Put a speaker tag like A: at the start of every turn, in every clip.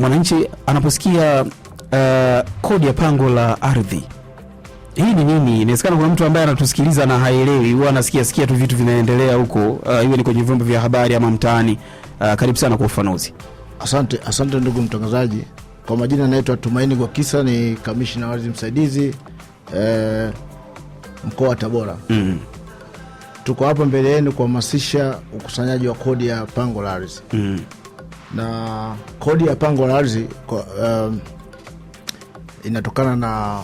A: mwananchi anaposikia kodi ya pango la ardhi, hii ni nini? Inawezekana kuna mtu ambaye anatusikiliza na haelewi, huwa anasikia tu vitu vinaendelea huko, iwe ni kwenye vyombo vya habari ama mtaani. Karibu sana kwa ufafanuzi.
B: Asante ndugu mtangazaji. Kwa majina naitwa Tumaini Gwakisa, ni kamishna ardhi msaidizi mkoa wa Tabora. Tuko hapa mbele yenu kuhamasisha ukusanyaji wa kodi ya pango la ardhi. Na kodi ya pango la ardhi inatokana na,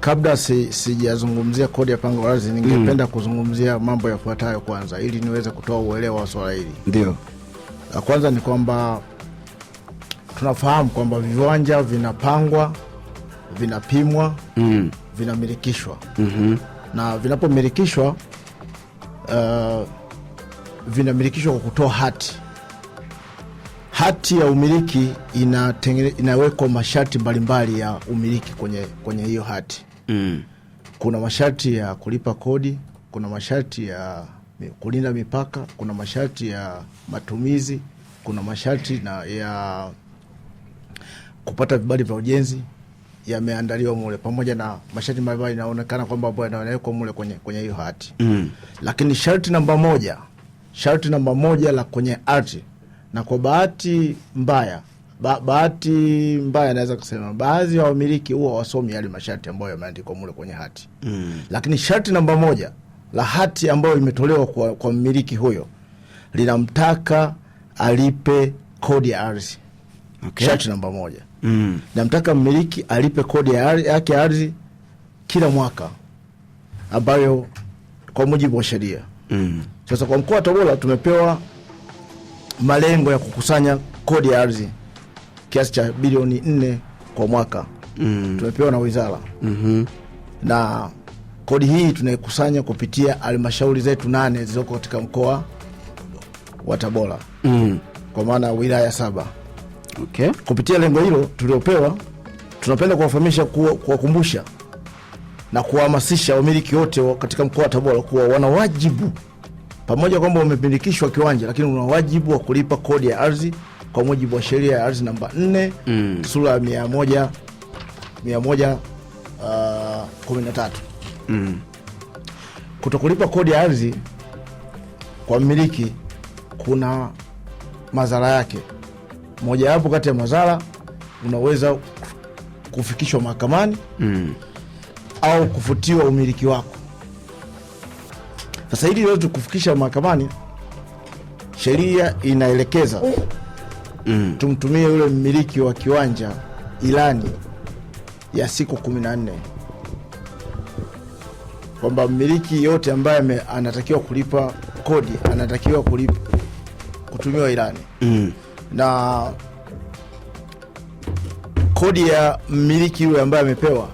B: kabla sijazungumzia kodi ya pango la ardhi, ningependa kuzungumzia mambo yafuatayo kwanza ili niweze kutoa uelewa wa swala hili.
A: Ndio.
B: La kwanza ni kwamba tunafahamu kwamba viwanja vinapangwa, vinapimwa, vinamilikishwa. Na vinapomilikishwa vinamilikishwa kwa kutoa hati. Hati ya umiliki inawekwa masharti mbalimbali ya umiliki kwenye hiyo hati. Kuna masharti ya kulipa kodi, kuna masharti ya kulinda mipaka, kuna masharti ya matumizi, kuna masharti ya kupata vibali vya ujenzi yameandaliwa mule, pamoja na masharti mbalimbali inaonekana kwamba yanawekwa mule kwenye hiyo hati. Lakini sharti namba moja la kwenye ardhi, na kwa bahati mbaya naweza kusema baadhi ya wamiliki huwa wasomi yale masharti ambayo yameandikwa mule kwenye hati. Lakini sharti namba moja la hati ambayo imetolewa kwa mmiliki huyo linamtaka alipe kodi ya ardhi. Okay. Sharti namba moja. Namtaka mmiliki alipe kodi yake ya ardhi kila mwaka, ambayo kwa mujibu wa sheria. Sasa kwa mkoa wa Tabora tumepewa malengo ya kukusanya kodi ya ardhi kiasi cha bilioni 4 kwa mwaka. Tumepewa na wizara. Na kodi hii tunaikusanya kupitia halmashauri zetu 8 zilizoko katika mkoa wa Tabora. Kwa maana wilaya 7.
A: Okay. Kupitia
B: lengo hilo tuliopewa, tunapenda kuwafahamisha, kuwakumbusha na kuhamasisha wamiliki wote katika mkoa wa Tabora kuwa wana wajibu, pamoja kwamba wamemilikishwa kiwanja, lakini wana wajibu wa kulipa kodi ya ardhi kwa mujibu wa sheria ya ardhi namba 4 sura ya 113. Kutokulipa kodi ya ardhi kwa mmiliki kuna madhara yake. Moja wapo kati ya madhara, unaweza kufikishwa mahakamani au kufutiwa umiliki wako. Sasa hili leo kufikisha mahakamani, sheria inaelekeza tumtumie yule mmiliki wa kiwanja ilani ya siku 14, kwamba mmiliki yote ambaye anatakiwa kulipa kodi anatakiwa kutumiwa ilani. Na kodi ya mmiliki yule ambaye amepewa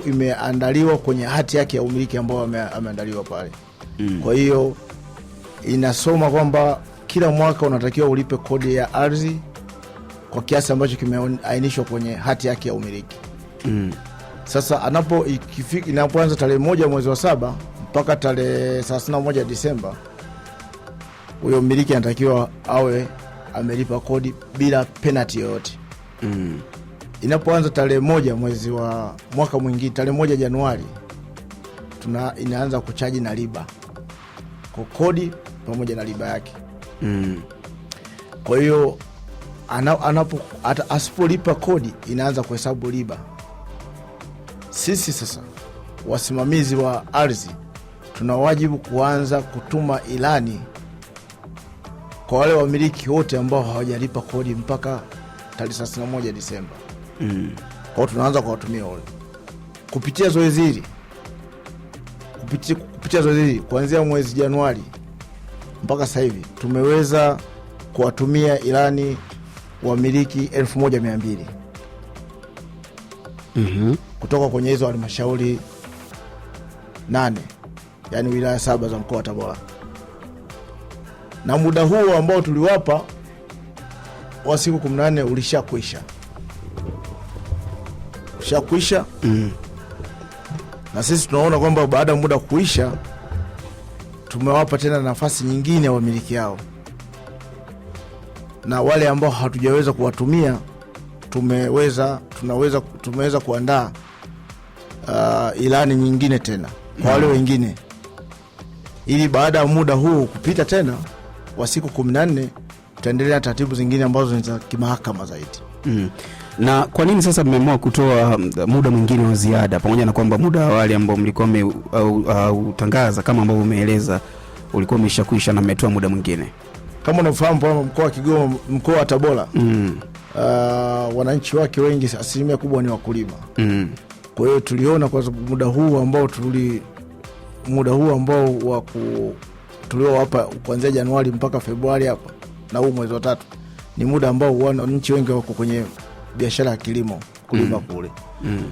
B: imeandaliwa kwenye hati yake ya umiliki ambayo ameandaliwa pale. Kwa hiyo inasoma kwamba kila mwaka unatakiwa ulipe kodi ya ardhi kwa kiasi ambacho kimeainishwa kwenye hati yake ya umiliki. Sasa inapoanza tarehe 1 mwezi wa 7 mpaka tarehe 31 Disemba, huyo mmiliki anatakiwa awe amelipa kodi bila penalty yoyote. Inapoanza tarehe 1 mwezi wa mwaka mwingine, tarehe 1 Januari, inaanza kuchaji na riba kwa kodi pamoja na riba yake. Kwa hiyo asipolipa kodi inaanza kuhesabu riba. Sisi sasa wasimamizi wa ardhi tuna wajibu kuanza kutuma ilani kwa wale wamiliki wote ambao hawajalipa kodi mpaka tarehe 31 Disemba. Kwa tunaanza kuwatumia wale. Kupitia zoezi hili kuanzia mwezi Januari mpaka sasa hivi tumeweza kuwatumia ilani wamiliki 1200. Kutoka kwenye hizo halmashauri 8, yani wilaya 7 za mkoa wa Tabora. Na muda huo ambao tuliwapa wa siku 18 ulishakwisha. Na sisi tunaona kwamba baada ya muda kuisha tumewapa tena nafasi nyingine ya wamiliki hao na wale ambao hatujaweza kuwatumia tumeweza kuandaa ilani nyingine tena kwa wale wengine, ili baada ya muda huu kupita tena wa siku 14 tutaendelea na taratibu zingine ambazo ni za kimahakama zaidi.
A: Na kwa nini sasa mmeamua kutoa muda mwingine wa ziada, pamoja na kwamba muda wale ambao mlikuwa utangaza kama ambavyo umeeleza ulikuwa umeshakwisha na mmetoa muda mwingine?
B: Kama unafahamu kwamba mkoa wa Kigoma, mkoa wa Tabora, wananchi wake wengi asilimia kubwa ni wakulima. Kwa hiyo tuliona kwa muda huu ambao tuliowapa kuanzia Januari mpaka Februari hapa na huu mwezi wa 3 ni muda ambao wananchi wengi wako kwenye biashara ya kilimo, kulima kule.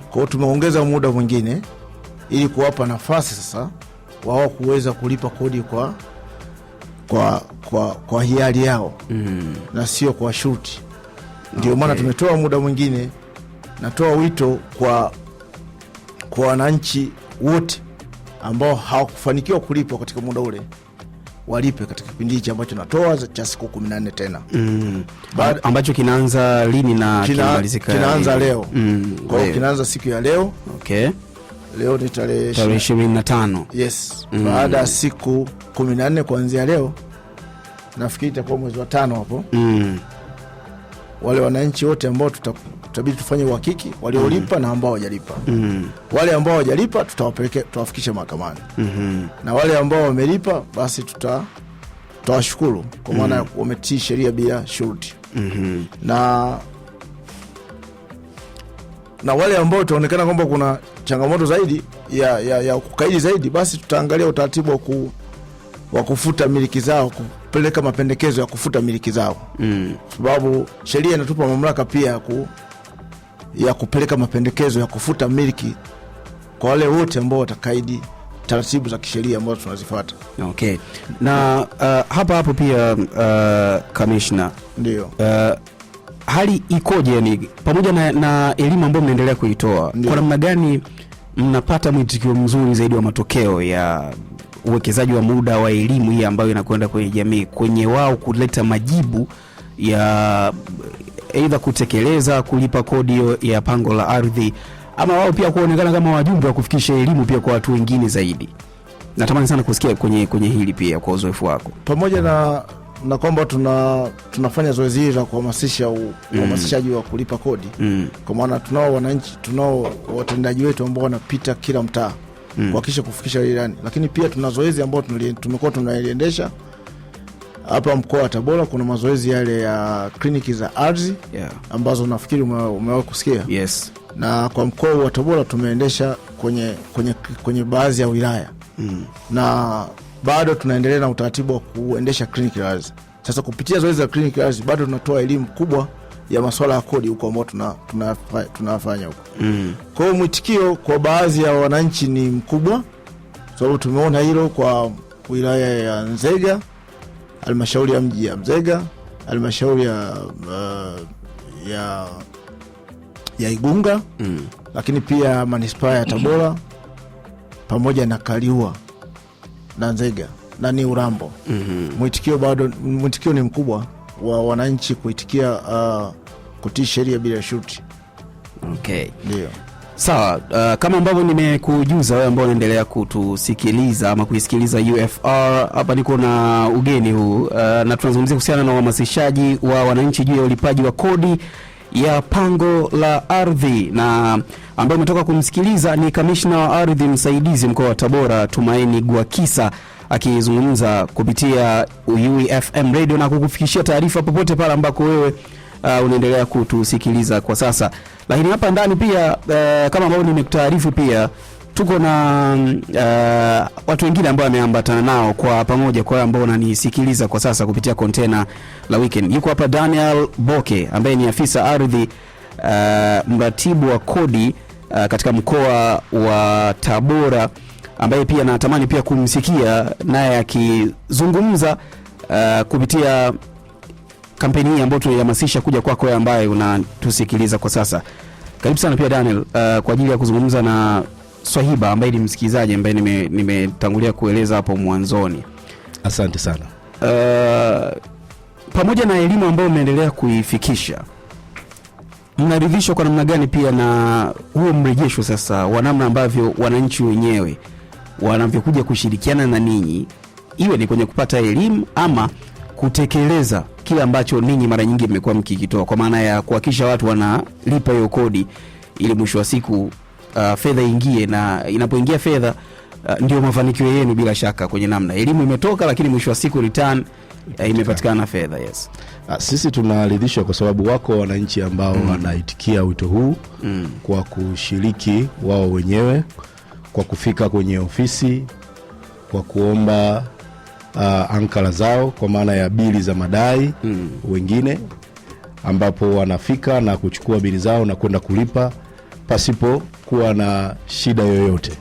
B: Kwa hiyo tumeongeza muda mwingine ili kuwapa nafasi sasa wao kuweza kulipa kodi kwa hiari yao, na sio kwa shuti. Ndio maana tumetoa muda mwingine. Natoa wito kwa wananchi wote ambao hawakufanikiwa kulipa katika muda ule, walipe katika kipindi hicho ambacho natoa cha siku 14 tena.
A: Ambacho kinaanza lini na kinamalizika?
B: Kinaanza leo. Kwa hiyo kinaanza siku ya leo.
A: Okay.
B: Leo ni tarehe
A: 25.
B: Yes. Baada ya siku 14 kuanzia leo, nafikiri itakuwa mwezi wa 5 hapo. Wale wananchi wote ambao tutabidi tufanye uhakiki waliolipa na ambao hawajalipa. Wale ambao hawajalipa tutawafikisha mahakamani. Na wale ambao wamelipa basi tutawashukuru kwa maana wametii sheria bila shurti. Na wale ambao itaonekana kwamba kuna changamoto zaidi ya kukaidi zaidi, basi tutaangalia utaratibu wa kufuta miliki zao, kupeleka mapendekezo ya kufuta miliki zao. Sababu sheria inatupa mamlaka pia ya kupeleka mapendekezo ya kufuta miliki kwa wale wote ambao watakaidi taratibu za kisheria ambazo tunazifuata.
A: Okay. Na hapo pia Commissioner,
B: ndio
A: hali ikoje, yani pamoja na elimu ambayo mnaendelea kuitoa, kwa namna gani mnapata mwitikio mzuri zaidi wa matokeo ya uwekezaji wa muda wa elimu hii ambayo inakwenda kwenye jamii, kwenye wao kuleta majibu ya aidha kutekeleza kulipa kodi ya pango la ardhi, ama wao pia kuonekana kama wajumbe wa kufikisha elimu pia kwa watu wengine zaidi? Natamani sana kusikia kwenye hili pia kwa uzoefu wako.
B: Pamoja na kwamba tunafanya zoezi hili la kuhamasisha uhamasishaji wa kulipa kodi, kwa maana tunao wananchi, tunao watendaji wetu ambao wanapita kila mtaa kuhakikisha kufikisha ilani, lakini pia tuna zoezi ambao tumekuwa tunaliendesha hapa mkoa wa Tabora. Kuna mazoezi yale ya kliniki za ardhi, ambazo nafikiri umewahi kusikia.
A: Yes.
B: Na kwa mkoa wa Tabora tumeendesha kwenye baadhi ya wilaya. Na bado tunaendelea na utaratibu wa kuendesha kliniki ardhi. Sasa kupitia zoezi la kliniki ardhi bado tunatoa elimu kubwa ya masuala ya kodi huko ambao tunafanya huko. Kwa hiyo mwitikio kwa baadhi ya wananchi ni mkubwa, sababu tumeona hilo kwa wilaya ya Nzega, halmashauri ya mji ya Nzega, halmashauri ya Igunga, lakini pia manispaa ya Tabora pamoja na Kaliua na Nzega na ni Urambo. Mwitikio ni mkubwa wa wananchi kuitikia kutii sheria bila shuti.
A: Okay.
B: Ndio.
A: Sawa, kama ambavyo nimekujuza wewe ambao unaendelea kutusikiliza ama kuisikiliza UFR, hapa niko na ugeni huu, na tunazungumzia kuhusiana na uhamasishaji wa wananchi juu ya ulipaji wa kodi ya pango la ardhi, na ambaye umetoka kumsikiliza ni kamishna wa ardhi msaidizi mkoa wa Tabora, Tumaini Gwakisa, akizungumza kupitia UFM Radio na kukufikishia taarifa popote pale ambako wewe unaendelea kutusikiliza kwa sasa. Lakini hapa ndani pia kama ambavyo nimekutaarifu, pia tuko na watu wengine ambao wameambatana nao kwa pamoja, kwa ambao wananisikiliza kwa sasa kupitia container la weekend. Yuko hapa Daniel Boke ambaye ni afisa ardhi mratibu wa kodi katika mkoa wa Tabora, ambaye pia natamani pia kumsikia naye akizungumza kupitia kampeni hii ambayo tunahamasisha kuja kwako wewe ambaye unatusikiliza kwa sasa. Karibu sana pia Daniel kwa ajili ya kuzungumza na Swahiba ambaye ni msikilizaji ambaye nimetangulia kueleza hapo mwanzoni.
C: Asante sana.
A: pamoja na elimu ambayo umeendelea kuifikisha, mnaridhishwa kwa namna gani pia na huo mrejesho sasa wa namna ambavyo wananchi wenyewe wanavyokuja kushirikiana na ninyi, iwe ni kwenye kupata elimu ama kutekeleza kile ambacho ninyi mara nyingi mmekuwa mkikitoa, kwa maana ya kuhakikisha watu wanalipa hiyo kodi ili mwisho wa siku fedha ingie, na inapoingia fedha ndio mafanikio yenu bila shaka. Kwenye namna elimu imetoka, lakini mwisho wa siku return imepatikana fedha. Yes,
C: sisi tunaridhishwa kwa sababu wako wananchi ambao wanaitikia wito huu kwa kushiriki wao wenyewe, kwa kufika kwenye ofisi, kwa kuomba ankara zao kwa maana ya bili za madai wengine, ambapo wanafika na kuchukua bili zao na kwenda kulipa pasipo kuwa na shida yoyote.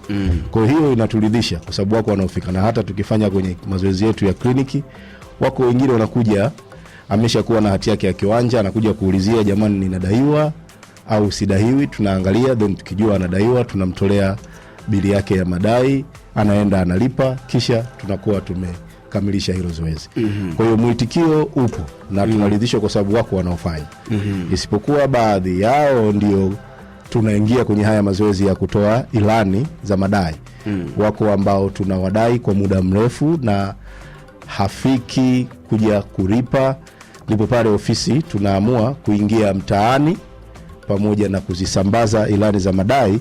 C: Kwa hiyo inaturidhisha kwa sababu wako wanaofika, na hata tukifanya kwenye mazoezi yetu ya kliniki, wako wengine wanakuja ameshakuwa na hati yake ya kiwanja, anakuja kuulizia jamani, ninadaiwa au sidaiwi. Tunaangalia, then tukijua anadaiwa tunamtolea bili yake ya madai, anaenda analipa, kisha tunakuwa tumekamilisha hilo zoezi. Kwa hiyo mwitikio upo na tunaridhishwa kwa sababu wako wanaofanya. Isipokuwa baadhi yao ndio tunaingia kwenye haya mazoezi ya kutoa ilani za madai. Wako ambao tunawadai kwa muda mrefu na hafiki kuja kulipa, ndipo pale ofisi tunaamua kuingia mtaani pamoja na kuzisambaza ilani za madai,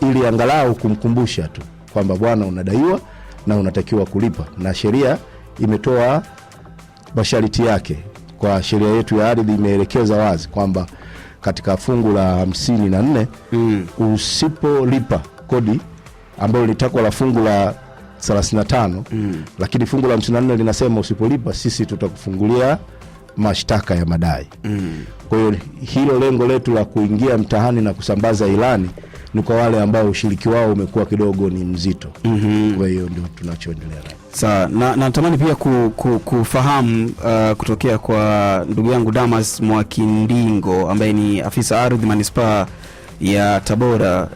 C: ili angalau kumkumbusha tu kwamba bwana, unadaiwa na unatakiwa kulipa, na sheria imetoa masharti yake. Kwa sheria yetu ya ardhi imeelekeza wazi kwamba katika fungu la 54 usipolipa kodi ambayo litakwa la fungu la 35 lakini fungu la 54 linasema usipolipa sisi tutakufungulia mashtaka ya madai. Kwa hiyo hilo lengo letu la kuingia mtaani na kusambaza ilani ni kwa wale ambao ushiriki wao umekuwa kidogo ni mzito. Kwa hiyo ndio tunachoendelea.
A: Sawa, na natamani pia kufahamu kutokea kwa ndugu yangu Damas Mwakindingo ambaye ni afisa ardhi manispaa ya Tabora.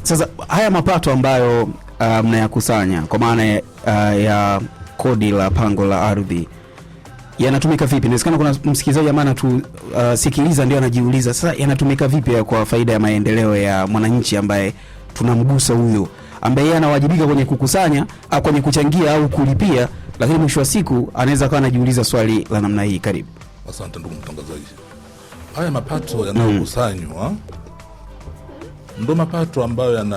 A: Sasa haya mapato ambayo mnayakusanya kwa maana ya kodi la pango la ardhi yanatumika vipi? Inawezekana kuna msikilizaji amana tu sikiliza ndio anajiuliza sasa yanatumika vipi kwa faida ya maendeleo ya mwananchi ambaye tunamgusa huyo, ambaye anawajibika kwenye kukusanya au kwenye kuchangia au kulipia, lakini mwisho wa siku anaweza kuwa anajiuliza swali la namna hii. Karibu.
D: Asante ndugu mtangazaji. Haya mapato yanayokusanywa ndio mapato ambayo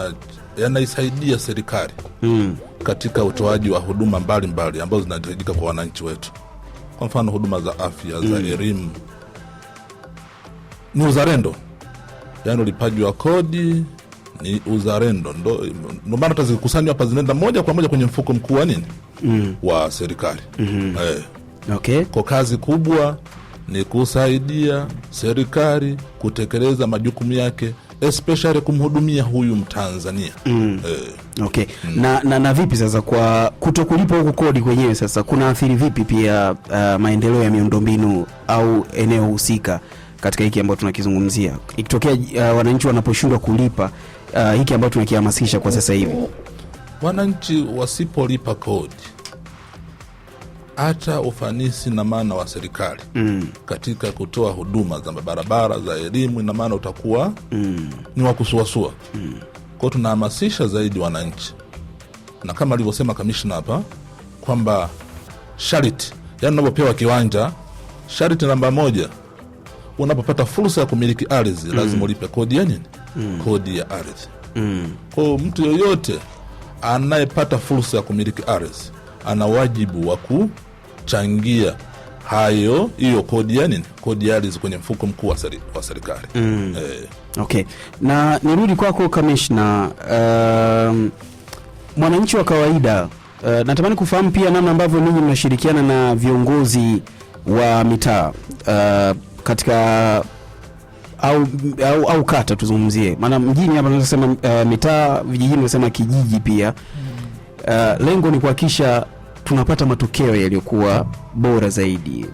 D: yanaisaidia serikali katika utoaji wa huduma mbalimbali ambazo zinahitajika kwa wananchi wetu. Kwa mfano huduma za afya, za elimu. Ni uzalendo. Yaani ulipaji wa kodi ni uzalendo. Ndio maana tazikusanywa hapa zinaenda moja kwa moja kwenye mfuko mkuu wa nini? Wa serikali.
A: Okay.
D: Kwa kazi kubwa ni kusaidia serikali kutekeleza majukumu yake, especially kumhudumia huyu Mtanzania.
A: Okay. Na vipi sasa kwa kutokulipa huko kodi kwenyewe, sasa kuna athiri vipi pia maendeleo ya miundombinu au eneo husika katika hiki ambacho tunakizungumzia, ikitokea wananchi wanaposhindwa kulipa hiki ambacho tunakihamasisha kwa sasa hivi?
D: Wananchi wasipolipa kodi, hata ufanisi na maana wa serikali katika kutoa huduma za barabara, za elimu, na maana utakuwa ni wa kusuasua. Kwa tunahamasisha zaidi wananchi, na kama alivyosema kamishna hapa kwamba sharti, yani unapopewa kiwanja, sharti namba 1, unapopata fursa ya kumiliki ardhi lazima ulipe kodi ya nini? Kodi ya ardhi. Kwa mtu yoyote anayepata fursa ya kumiliki ardhi ana wajibu wa kuchangia hiyo kodi ya nini? Kodi ya ardhi kwenye mfuko mkuu wa serikali.
A: Okay. Na nirudi kwako kamishna, mwananchi wa kawaida, natamani kufahamu pia namna ambavyo ninyi mnashirikiana na viongozi wa mitaa katika au kata tuzungumzie. Maana mjini hapa tunasema mitaa, vijijini tunasema kijiji pia. Lengo ni kuhakikisha tunapata matokeo yaliyokuwa bora zaidi.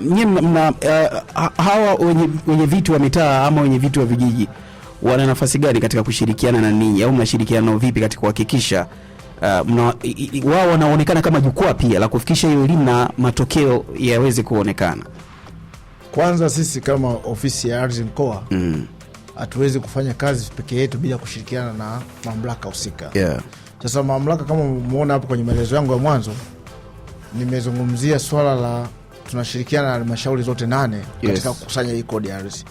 A: Nyinyi hawa wenye vitu wa mitaa ama wenye vitu wa vijiji wana nafasi gani katika kushirikiana na ninyi, au mnashirikiana nao vipi katika kuhakikisha wao wanaonekana kama jukwaa pia la kufikisha hiyo elimu na matokeo yaweze kuonekana.
B: Kwanza sisi kama ofisi ya ardhi mkoa hatuwezi kufanya kazi peke yetu bila kushirikiana na mamlaka husika. Sasa mamlaka, kama umeona hapo kwenye maelezo yangu ya mwanzo, nimezungumzia swala la tunashirikiana na halmashauri zote 8 katika kukusanya hii kodi ya ardhi.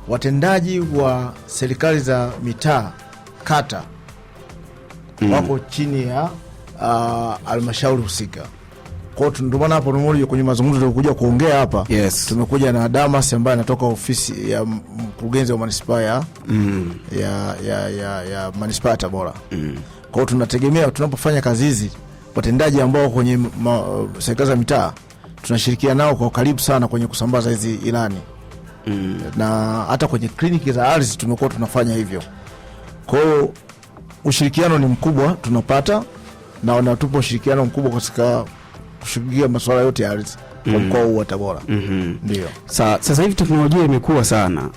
B: Watendaji wa serikali za mitaa, kata wako chini ya halmashauri husika. Kwa hiyo ndio maana hapo ndio kwenye mazungumzo tulikuja kuongea hapa. Tumekuja na Damas ambaye anatoka ofisi ya mkurugenzi wa manispaa ya manispaa ya Tabora. Kwa hiyo tunategemea tunapofanya kazi hizi, watendaji ambao kwenye serikali za mitaa tunashirikiana nao kwa karibu sana kwenye kusambaza hizi ilani. Na hata kwenye kliniki za ardhi tumekuwa tunafanya hivyo. Kwa hiyo ushirikiano ni mkubwa tunapata, na wanatupa ushirikiano mkubwa katika kushughulikia masuala yote ya ardhi kwa mkoa wa Tabora. Ndio.
A: Sasa hivi teknolojia imekuwa sana.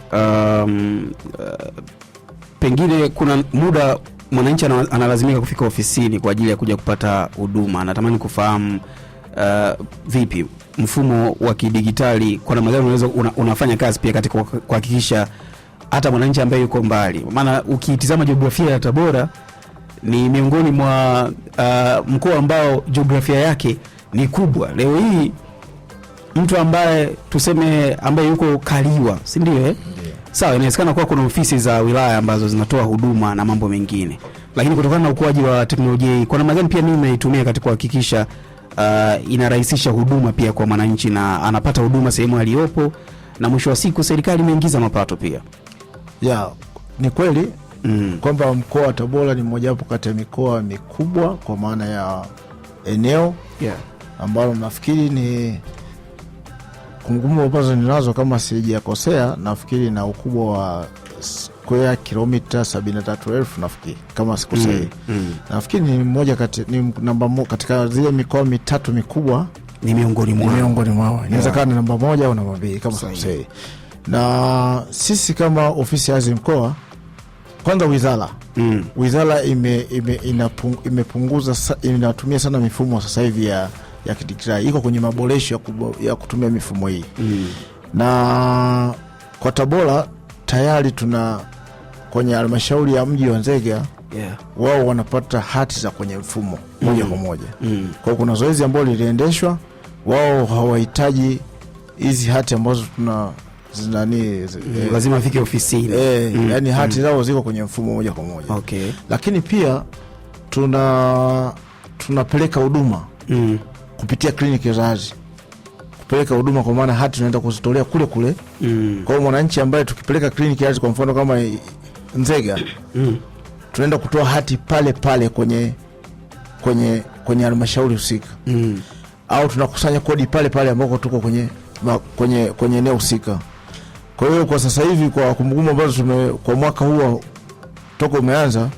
A: Pengine kuna muda mwananchi analazimika kufika ofisini kwa ajili ya kuja kupata huduma. Anatamani kufahamu vipi mfumo wa kidigitali kwa namna gani unaweza unafanya kazi pia katika kuhakikisha hata mwananchi ambaye yuko mbali. Maana ukitizama jiografia ya Tabora ni miongoni mwa mkoa ambao jiografia yake ni kubwa. Leo hii mtu ambaye tuseme ambaye yuko Kaliwa, si ndio Sawa, inawezekana kuwa kuna ofisi za wilaya ambazo zinatoa huduma na mambo mengine. Lakini kutokana na ukuaji wa teknolojia, kwa namna gani pia mimi naitumia katika kuhakikisha inarahisisha huduma pia kwa mwananchi na anapata huduma sehemu aliyopo, na mwisho wa siku serikali imeingiza mapato pia.
B: Ni kweli kwamba mkoa wa Tabora ni mmoja wapo kati ya mikoa mikubwa kwa maana ya eneo ambalo nafikiri ni kumgumu ambazo ninazo, kama sijakosea, nafikiri na ukubwa wa square kilomita 73,000 nafikiri kama sikosei. Nafikiri ni mmoja ni namba katika zile mikoa mitatu mikubwa,
A: ni miongoni
B: mwao. Inawezekana namba 1 au namba 2 kama sikosei. Na sisi kama ofisi ya ardhi mkoa, kwanza wizara imepunguza inatumia sana mifumo sasa hivi ya kidigitali, iko kwenye maboresho ya kutumia mifumo hii. Na kwa Tabora tayari tuna kwenye halmashauri ya mji wa Nzega wao wanapata hati za kwenye mfumo moja kwa moja. Kwa hiyo kuna zoezi ambalo liliendeshwa, wao hawahitaji hizi hati ambazo
A: lazima afike ofisini.
B: Yani hati zao ziko kwenye mfumo moja kwa moja. Lakini pia tunapeleka huduma kupitia kliniki za ardhi. Kupeleka huduma kwa maana hati tunaenda kuzitolea kule kule. Kwa hiyo mwananchi ambaye tukipeleka kliniki ya ardhi kwa mfano kama Nzega, tunaenda kutoa hati pale pale kwenye halmashauri husika. Au tunakusanya kodi pale pale ambako tuko kwenye eneo husika. Kwa hiyo kwa sasa hivi kwa kumbukumbu ambazo kwa mwaka huu toka umeanza,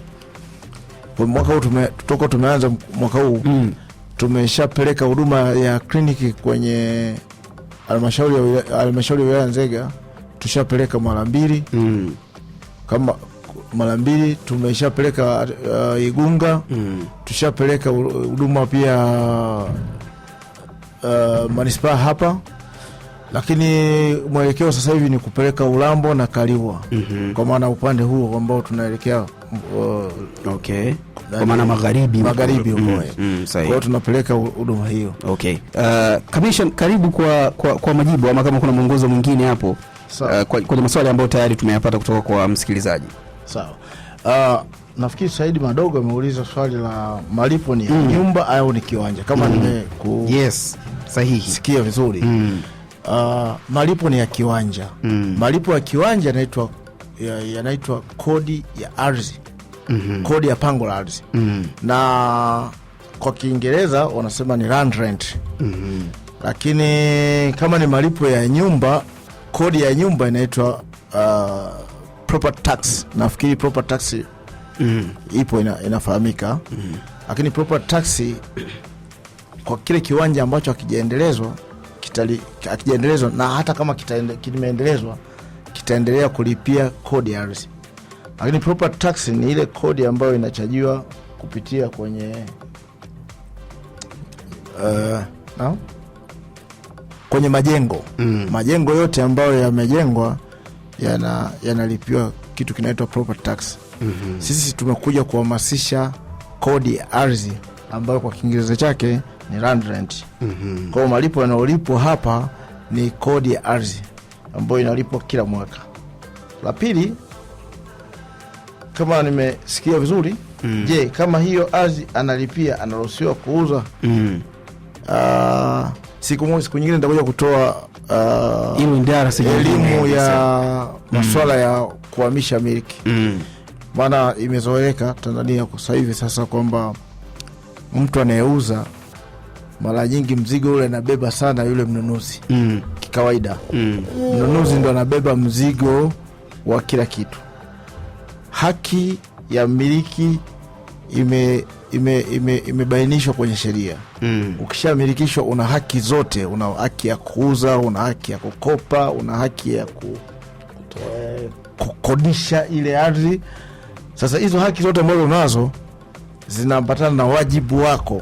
B: mwaka huu tumeshapeleka huduma ya kliniki kwenye halmashauri ya wilaya Nzega, tushapeleka mara 2. Kama mara 2 tumeshapeleka Igunga, tushapeleka huduma pia manispaa hapa. Lakini mwelekeo sasa hivi ni kupeleka Urambo na Kaliwa. Kwa maana upande huo ambao tunaelekea
A: kwa maana magharibi
B: huko. Kwa hiyo tunapeleka huduma hiyo.
A: Commission, karibu kwa majibu, ama kama kuna mwongozo mwingine hapo kwenye maswali ambayo tayari tumeyapata kutoka kwa msikilizaji.
B: Sawa. Nafikiri Saidi Madogo ameuliza swali la malipo ni nyumba au ni kiwanja, kama
A: sahihi.
B: Sikia vizuri. Malipo ni ya kiwanja. Malipo ya kiwanja yanaitwa kodi ya ardhi. Kodi ya pango la ardhi. Na kwa Kiingereza wanasema ni land rent. Lakini kama ni malipo ya nyumba, kodi ya nyumba inaitwa property tax. Nafikiri property tax ipo inafahamika. Lakini property tax kwa kile kiwanja ambacho hakijaendelezwa na hata kama kimeendelezwa kitaendelea kulipia kodi ya ardhi. Lakini property tax ni ile kodi ambayo inachajiwa kupitia kwenye kwenye majengo majengo yote ambayo yamejengwa yanalipiwa kitu kinaitwa property tax. Sisi tumekuja kuhamasisha kodi ya ardhi ambayo kwa Kiingereza chake ni land rent. Kwa hiyo malipo yanayolipwa hapa ni kodi ya ardhi ambayo inalipwa kila mwaka. La pili, kama nimesikia vizuri, je, kama hiyo ardhi analipia, anaruhusiwa kuuza? Siku nyingine nitakuja kutoa elimu ya masuala ya kuhamisha miliki. Maana imezoeleka Tanzania kwa sasa hivi sasa kwamba mtu anayeuza mara nyingi mzigo ule anabeba sana yule mnunuzi. Kikawaida mnunuzi ndo anabeba mzigo wa kila kitu. Haki ya miliki imebainishwa kwenye sheria. Ukishamilikishwa una haki zote, una haki ya kuuza, una haki ya kukopa, una haki ya kukodisha ile ardhi. Sasa hizo haki zote ambazo unazo zinaambatana na wajibu wako.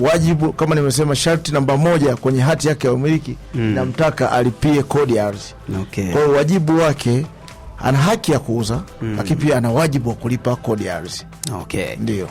B: Wajibu kama nimesema, sharti namba 1 kwenye hati yake ya umiliki inamtaka alipie kodi ya ardhi. Kwa hiyo wajibu wake, ana haki ya kuuza, lakini pia ana wajibu wa kulipa kodi ya ardhi. Ndio.